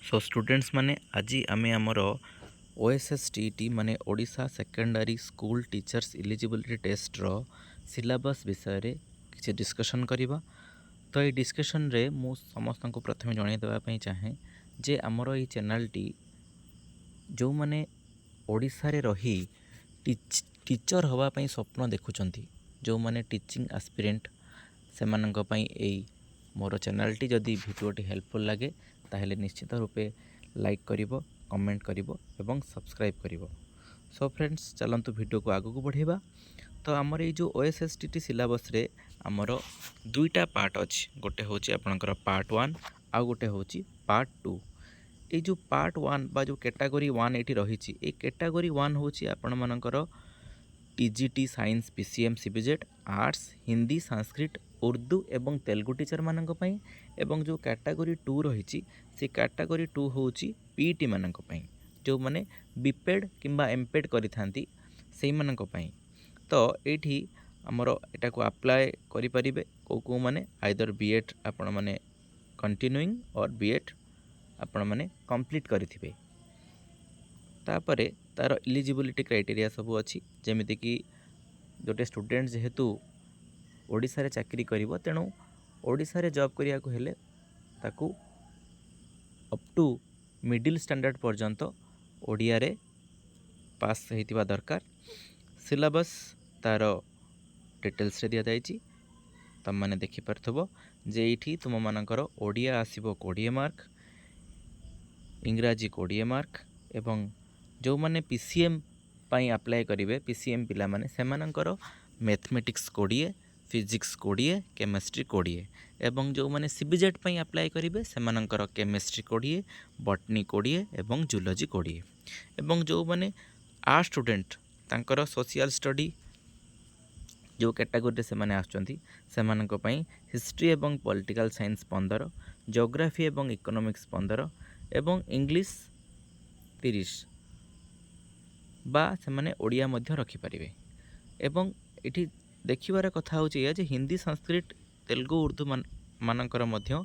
So students माने आज आम आमर ओएसएसटीटी माने Odisha secondary school teachers eligibility test रो सिलेबस विषय रे किसी डिस्कशन करबा। तो ये डिस्कशन रे मु समस्त को प्रथम जणाई देबा चाहे जे आमर ये चैनल टी जो माने ओडिशा रे रही टीचर हवा पई स्वप्न देखुचंती, जो माने टीचिंग एस्पिरेंट से मोर चैनल टी जदि भिडियोटी हेल्पफुल लगे ताहेले निश्चित रूपे लाइक करिवो, कमेंट करिवो एवं सब्सक्राइब करिवो। सो फ्रेंड्स चलंतु वीडियो को आगु को बढ़ेबा। तो आमर ये जो ओएसएसटीटी सिलेबस रे आमर दुईटा पार्ट अछि, गोटे होची आपनकर पार्ट 1 आ गोटे होची पार्ट 2। ये जो पार्ट 1 बा जो कैटेगरी 1 एटी रही, ए कैटेगरी 1 होची आपण मानकर TGT science PCM CBZ arts Hindi Sanskrit Urdu एवं तेलुगु टीचर मानक पई, एवं जो कैटेगरी 2 रही से कैटेगरी 2 होची पीटी मानक पई, जो माने बीपेड किंबा एमपेड करि थांती सेही मानक पई। तो एठी हमर एटा को अप्लाई करि परिबे को माने आइदर बीएड आपण माने कंटिन्यूइंग और बीएड आपण माने कंप्लीट करिथिबे। तापरे तार एलिजिबिलिटी क्राइटेरिया सब अच्छी, जमीती कि गोटे स्टूडेंट जेहेतु ओडिशा रे चाकरी करिवो तेणु ओडिशा रे जॉब करिया को हेले ताकू अप टू मिडिल स्टैंडर्ड पर्यंत ओडिया रे पास हेतिबा दरकार। सिलेबस तार डिटेल्स रे दिया जाइछि, तम माने देखि परथबो जे एठी तुम मानकर ओडिया आसीबो 20 मार्क, इंग्राजी 20 मार्क एवं जो माने पीसीएम पाई अप्लाई करिवे पीसीएम पिला माने सेमानकर मैथमेटिक्स 20, फिजिक्स 20, केमिस्ट्री 20 एवं जो माने सीबीजेड पाई अप्लाई करिवे सेमानकर केमिस्ट्री 20, बॉटनी 20 एवं जूलॉजी 20 एवं जो माने आर्ट्स स्टूडेंट तांकर सोशल स्टडी जो कैटेगरी से माने आछंती सेमानक पई हिस्ट्री एवं पॉलिटिकल साइंस 15, ज्योग्राफी एवं इकोनॉमिक्स 15 एवं इंग्लिश 30 बा से माने ओडिया मध्य रखि परिवे। एवं एठी देखिबार कथा होची जे हिंदी संस्कृत तेलुगु उर्दू मानकर मध्य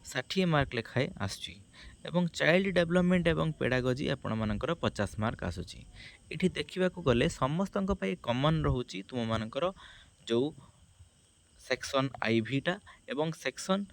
60 मार्क लेखाए आसुची एवं चाइल्ड डेवलपमेंट एवं पेडागोजी आपण मानकर 50 मार्क आसुची। एठी देखिबा को गले समस्तक पई कॉमन रहूची तुम मानकर जो सेक्शन आईभीटा एवं सेक्शन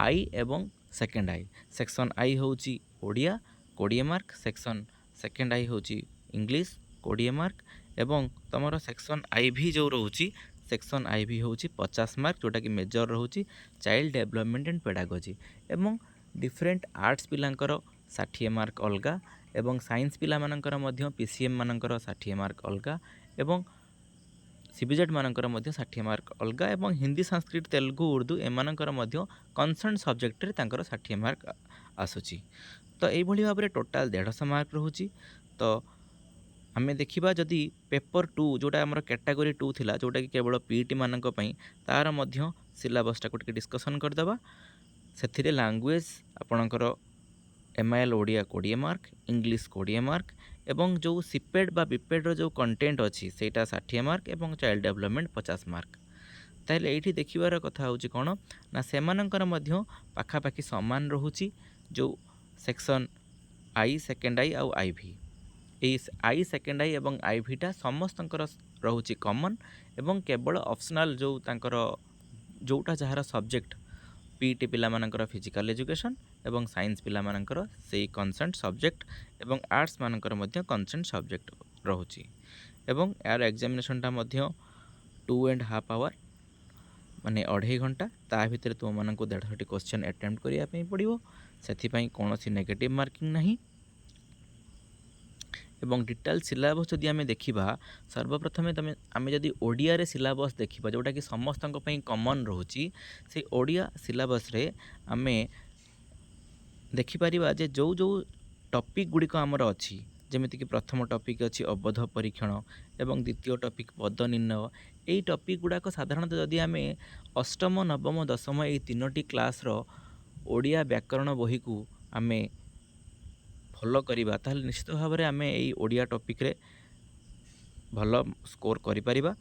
आई एवं सेकेंड आई। सेक्शन आई होची Odia 20 mark, section second I होची इंग्लिश 20 मार्क एवं तमरो सेक्शन आईभी जो रहूची सेक्शन आईभी होची 50 मार्क, जोटा कि मेजर रहूची चाइल्ड डेवलपमेंट एंड पेडागोजी एवं डिफरेंट आर्ट्स पिलांकर 60 मार्क अलगा एवं साइंस पिला मानकर मध्य पीसीएम मानकर 60 मार्क अलगा एवं सीबीजेड मानकर मध्य 60 मार्क अलगा एवं हिंदी संस्कृत तेलुगु उर्दू एमानकर मध्य कंसर्न सब्जेक्ट रे तांकर 60 मार्क आसुची। तो एई भली भाबरे टोटल 150 मार्क रहूची। तो आमे देखिबा जदि पेपर 2 जोटा हमर कैटेगरी 2 थिला, जोटा कि केवल पीटी मानक पई, तार मध्य सिलेबस टाको टिके डिस्कशन कर दबा। सेथिरे लैंग्वेज आपणकर MIL Odia 20 mark, English 20 mark एवं जो सीपेड बा बीपेड रो जो कंटेंट अछि सेटा 60 मार्क एवं चाइल्ड डेवलपमेंट 50 मार्क। ताहले एठी देखिबार कथा होची कोन ना सेमानकर मध्य पाखापाखी समान रहूची। जो सेक्शन आई सेकेंड आई आउ आईभी, आई सेकेंड आई एवं आईभीटा समस्तंकर रहूची कॉमन एवं केवल ऑप्शनल जो तांकर जोटा जहार सब्जेक्ट पीटी पिला मानकर फिजिकल एजुकेशन एवं साइंस पिला मानकर सेही कंसर्न सब्जेक्ट एवं आर्ट्स मानकर मध्य कंसर्न सब्जेक्ट रहूची एवं यार एग्जामिनेशन टा मध्य 2.5 आवर माने 2.5 घंटा। ता भितर तुम मानक 150 क्वेश्चन अटेम्प्ट करिया पे पड़िवो, सेथि पई कोनोसी नेगेटिव मार्किंग नहीं। एवं डिटेल सिलेबस जदि आमे देखिबा सर्वप्रथमे तमे आमे जदि ओडिया रे सिलेबस देखिबा जोटा कि समस्तक पई कॉमन रहूची, से ओडिया सिलेबस रे आमे देखि परिबा जे जो जो टॉपिक गुडी को हमर अछि, जेमिति कि प्रथम टॉपिक अछि अवध परीक्षण एवं द्वितीय टॉपिक पद निर्णय। एई टॉपिक गुडा को साधारणतः जदि आमे अष्टम नवम दशम एई तीनोटी क्लास रो ओडिया व्याकरण बही को आमे फॉलो करिबा ताहले निश्चित भाव में आमे एई ओडिया टॉपिक रे भल स्कोर करि परिबा।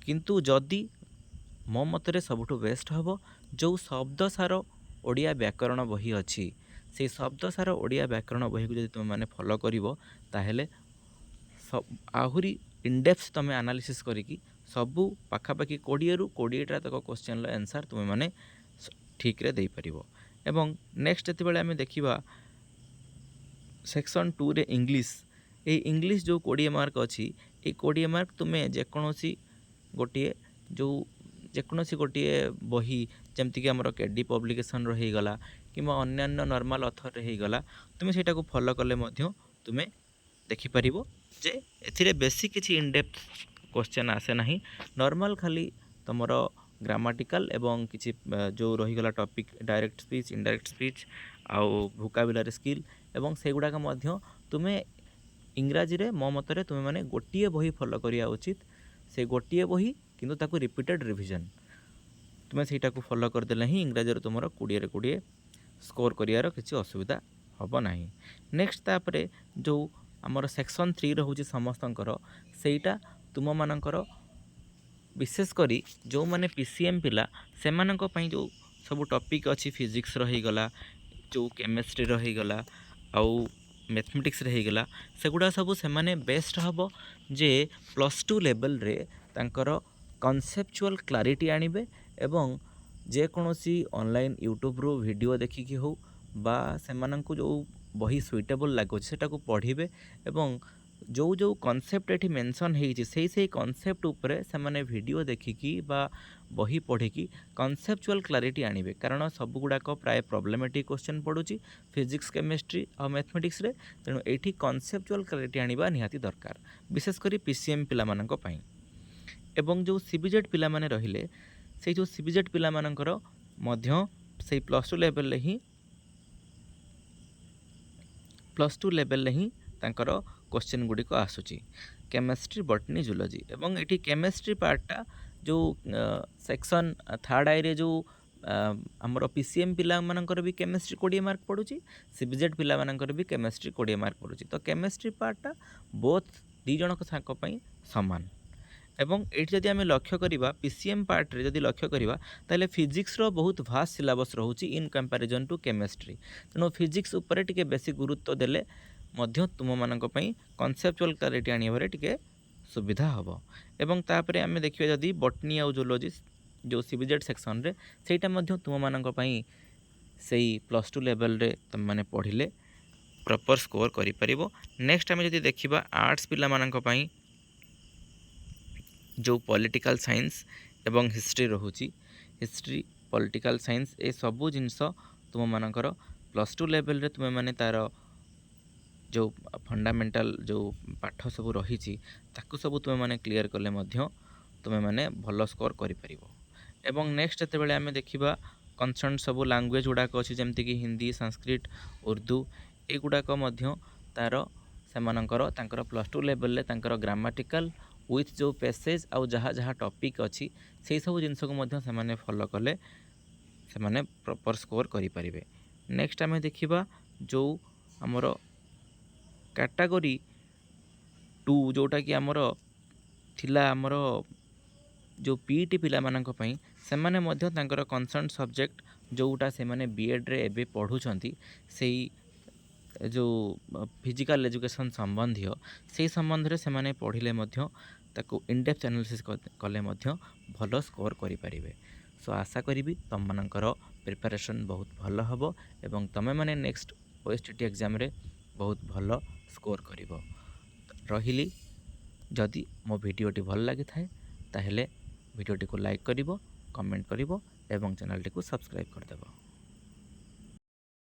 किंतु जदि मो मतरे सबुठु बेस्ट हबो जो शब्द सार ओडिया व्याकरण बही अछि ସେଇ ଶବ୍ଦସାର ଓଡ଼ିଆ ବ୍ୟାକରଣ ବହିକୁ ଯଦି ତୁମେମାନେ ଫଲୋ କରିବ ତାହେଲେ ଆହୁରି ଇନଡେପ୍ଥ ତୁମେ ଆନାଲିସିସ୍ କରିକି ସବୁ ପାଖାପାଖି 20ରୁ 20ଟା ତକ କ୍ୱେଶ୍ଚନର ଆନ୍ସର୍ ତୁମେମାନେ ଠିକ୍ରେ ଦେଇପାରିବ। ଏବଂ ନେକ୍ସଟ ଯେତେବେଳେ ଆମେ ଦେଖିବା ସେକ୍ସନ୍ 2ରେ ଇଂଲିଶ, এই ଇଂଲିଶ ଯେଉଁ 20 ମାର୍କ ଅଛି, এই 20 ମାର୍କ ତୁମେ ଯେକୌଣସି ଗୋଟିଏ ବହି ଯେମିତିକି ଆମର କେଡି ପବ୍ଲିକେସନର ହେଇଗଲା କିମ୍ବା ଅନ୍ୟାନ୍ୟ ନର୍ମାଲ ଅଥରରେ ହେଇଗଲା, ତୁମେ ସେଇଟାକୁ ଫଲୋ କଲେ ମଧ୍ୟ ତୁମେ ଦେଖିପାରିବ ଯେ ଏଥିରେ ବେଶୀ କିଛି ଇନଡେପ୍ଥ କ୍ୱେଶ୍ଚନ୍ ଆସେ ନାହିଁ। ନର୍ମାଲ ଖାଲି ତୁମର ଗ୍ରାମାଟିକାଲ ଏବଂ କିଛି ଯେଉଁ ରହିଗଲା topic direct speech, indirect speech ଆଉ ଭୋକାବୁଲାରୀ ସ୍କିଲ୍, ଏବଂ ସେଗୁଡ଼ାକ ମଧ୍ୟ ତୁମେ ଇଂରାଜୀରେ ମୋ ମତରେ ତୁମେମାନେ ଗୋଟିଏ ବହି ଫଲୋ କରିବା ଉଚିତ। ସେ ଗୋଟିଏ ବହି କିନ୍ତୁ ତାକୁ ରିପିଟେଡ଼ ରିଭିଜନ୍, ତୁମେ ସେଇଟାକୁ ଫଲୋ କରିଦେଲେ ହିଁ ଇଂରାଜୀରେ ତୁମର 20ରେ 20 ସ୍କୋର କରିବାର କିଛି ଅସୁବିଧା ହେବ ନାହିଁ। ନେକ୍ସଟ ତାପରେ ଯେଉଁ ଆମର ସେକ୍ସନ୍ 3 ରହୁଛି ସମସ୍ତଙ୍କର, ସେଇଟା ତୁମମାନଙ୍କର ବିଶେଷ କରି ଯେଉଁମାନେ PCM ପିଲା ସେମାନଙ୍କ ପାଇଁ ଯେଉଁ ସବୁ ଟପିକ୍ ଅଛି, ଫିଜିକ୍ସର ହେଇଗଲା, ଯେଉଁ କେମିଷ୍ଟ୍ରିର ହେଇଗଲା ଆଉ ମ୍ୟାଥମେଟିକ୍ସରେ ହେଇଗଲା, ସେଗୁଡ଼ା ସବୁ ସେମାନେ ବେଷ୍ଟ ହେବ ଯେ +2 ଲେଭେଲରେ ତାଙ୍କର କନସେପଚୁଆଲ କ୍ଲାରିଟି ଆଣିବେ ଏବଂ ଯେକୌଣସି ଅନଲାଇନ୍ ୟୁଟ୍ୟୁବରୁ ଭିଡ଼ିଓ ଦେଖିକି ହେଉ ବା ସେମାନଙ୍କୁ ଯେଉଁ ବହି ସୁଇଟେବଲ୍ ଲାଗୁଛି ସେଟାକୁ ପଢ଼ିବେ ଏବଂ ଯେଉଁ କନସେପ୍ଟ ଏଠି ମେନସନ୍ ହେଇଛି ସେଇ କନସେପ୍ଟ ଉପରେ ସେମାନେ ଭିଡ଼ିଓ ଦେଖିକି ବା ବହି ପଢ଼ିକି କନସେପଚୁଆଲ କ୍ଲାରିଟି ଆଣିବେ। କାରଣ ସବୁଗୁଡ଼ାକ ପ୍ରାୟ ପ୍ରୋବ୍ଲେମେଟିକ୍ କ୍ୱେଶ୍ଚନ୍ ପଡ଼ୁଛି ଫିଜିକ୍ସ, କେମିଷ୍ଟ୍ରି ଆଉ ମ୍ୟାଥମେଟିକ୍ସରେ, ତେଣୁ ଏଇଠି କନସେପଚୁଆଲ କ୍ଲାରିଟି ଆଣିବା ନିହାତି ଦରକାର, ବିଶେଷ କରି PCM ପିଲାମାନଙ୍କ ପାଇଁ। ଏବଂ ଯେଉଁ CBZ ପିଲାମାନେ ରହିଲେ, ସେଇ ଯେଉଁ CBZ ପିଲାମାନଙ୍କର ମଧ୍ୟ ସେଇ +2 ଲେଭେଲରେ ହିଁ ତାଙ୍କର କ୍ୱେଶ୍ଚନ୍ ଗୁଡ଼ିକ ଆସୁଛି କେମିଷ୍ଟ୍ରି, ବଟନି, ଜୁଲୋଜି। ଏବଂ ଏଠି କେମିଷ୍ଟ୍ରି ପାର୍ଟଟା ଯେଉଁ ସେକ୍ସନ୍ 3rd ଆଇରେ ଯେଉଁ ଆମର PCM ପିଲାମାନଙ୍କର ବି କେମିଷ୍ଟ୍ରି 20 ମାର୍କ ପଡ଼ୁଛି, CBZ ପିଲାମାନଙ୍କର ବି କେମିଷ୍ଟ୍ରି 20 ମାର୍କ ପଡ଼ୁଛି। ତ କେମିଷ୍ଟ୍ରି ପାର୍ଟଟା ବୋଥ୍ ଦୁଇ ଜଣଙ୍କ ସାଙ୍କ ପାଇଁ ସମାନ। ଏବଂ ଏଇଠି ଯଦି ଆମେ ଲକ୍ଷ୍ୟ କରିବା PCM ପାର୍ଟରେ ଯଦି ଲକ୍ଷ୍ୟ କରିବା ତାହେଲେ ଫିଜିକ୍ସର ବହୁତ ଭାଷ୍ଟ ସିଲାବସ୍ ରହୁଛି ଇନ୍ କମ୍ପାରିଜନ୍ ଟୁ କେମିଷ୍ଟ୍ରି, ତେଣୁ ଫିଜିକ୍ସ ଉପରେ ଟିକେ ବେଶୀ ଗୁରୁତ୍ୱ ଦେଲେ ମଧ୍ୟ ତୁମମାନଙ୍କ ପାଇଁ କନସେପଚୁଆଲ କ୍ଲାରିଟି ଆଣିବାରେ ଟିକେ ସୁବିଧା ହେବ। ଏବଂ ତାପରେ ଆମେ ଦେଖିବା ଯଦି ବଟନି ଆଉ ଜୁଲୋଜି ଯେଉଁ CBZ ସେକ୍ସନରେ, ସେଇଟା ମଧ୍ୟ ତୁମମାନଙ୍କ ପାଇଁ ସେଇ +2 ଲେଭେଲରେ ତୁମମାନେ ପଢ଼ିଲେ ପ୍ରପର ସ୍କୋର କରିପାରିବ। ନେକ୍ସଟ ଆମେ ଯଦି ଦେଖିବା ଆର୍ଟ୍ସ ପିଲାମାନଙ୍କ ପାଇଁ ଯେଉଁ ପଲିଟିକାଲ ସାଇନ୍ସ ଏବଂ ହିଷ୍ଟ୍ରି ରହୁଛି, ହିଷ୍ଟ୍ରି, ପଲିଟିକାଲ ସାଇନ୍ସ ଏସବୁ ଜିନିଷ ତୁମମାନଙ୍କର +2 ଲେଭେଲରେ ତୁମେମାନେ ତା'ର ଯେଉଁ ଫଣ୍ଡାମେଣ୍ଟାଲ ଯେଉଁ ପାଠ ସବୁ ରହିଛି ତାକୁ ସବୁ ତୁମେମାନେ କ୍ଲିୟର କଲେ ମଧ୍ୟ ତୁମେମାନେ ଭଲ ସ୍କୋର କରିପାରିବ। ଏବଂ ନେକ୍ସଟ ଯେତେବେଳେ ଆମେ ଦେଖିବା କନସର୍ନ ସବୁ ଲାଙ୍ଗୁଏଜ ଗୁଡ଼ାକ ଅଛି ଯେମିତିକି ହିନ୍ଦୀ, ସଂସ୍କୃତ, ଉର୍ଦ୍ଦୁ, ଏଗୁଡ଼ାକ ମଧ୍ୟ ତାଙ୍କର +2 ଲେଭେଲରେ ତାଙ୍କର ଗ୍ରାମାଟିକାଲ ୱିଥ୍ ଯେଉଁ ପେସେଜ ଆଉ ଯାହା ଟପିକ୍ ଅଛି ସେଇ ସବୁ ଜିନିଷକୁ ମଧ୍ୟ ସେମାନେ ଫଲୋ କଲେ ସେମାନେ ପ୍ରପର ସ୍କୋର କରିପାରିବେ। ନେକ୍ସଟ ଆମେ ଦେଖିବା ଯେଉଁ ଆମର କ୍ୟାଟାଗୋରୀ 2 ଯେଉଁଟାକି ଆମର ଥିଲା ଆମର ଯେଉଁ PET ପିଲାମାନଙ୍କ ପାଇଁ, ସେମାନେ ମଧ୍ୟ ତାଙ୍କର କନସର୍ନ ସବଜେକ୍ଟ ଯେଉଁଟା ସେମାନେ BEdରେ ଏବେ ପଢ଼ୁଛନ୍ତି ସେଇ ଯେଉଁ ଫିଜିକାଲ ଏଜୁକେସନ୍ ସମ୍ବନ୍ଧୀୟ, ସେଇ ସମ୍ବନ୍ଧରେ ସେମାନେ ପଢ଼ିଲେ ମଧ୍ୟ ତାକୁ ଇନଡେପ୍ଥ ଆନାଲିସିସ୍ କଲେ ମଧ୍ୟ ଭଲ ସ୍କୋର କରିପାରିବେ। ସୋ ଆଶା କରିବି ତୁମମାନଙ୍କର ପ୍ରିପାରେସନ୍ ବହୁତ ଭଲ ହେବ ଏବଂ ତୁମେମାନେ ନେକ୍ସଟ OSTT ଏକ୍ଜାମରେ ବହୁତ ଭଲ ସ୍କୋର କରିବ। ରହିଲି, ଯଦି ମୋ ଭିଡ଼ିଓଟି ଭଲ ଲାଗିଥାଏ ତାହେଲେ ଭିଡ଼ିଓଟିକୁ ଲାଇକ୍ କରିବ, କମେଣ୍ଟ କରିବ ଏବଂ ଚ୍ୟାନେଲଟିକୁ ସବସ୍କ୍ରାଇବ୍ କରିଦେବ।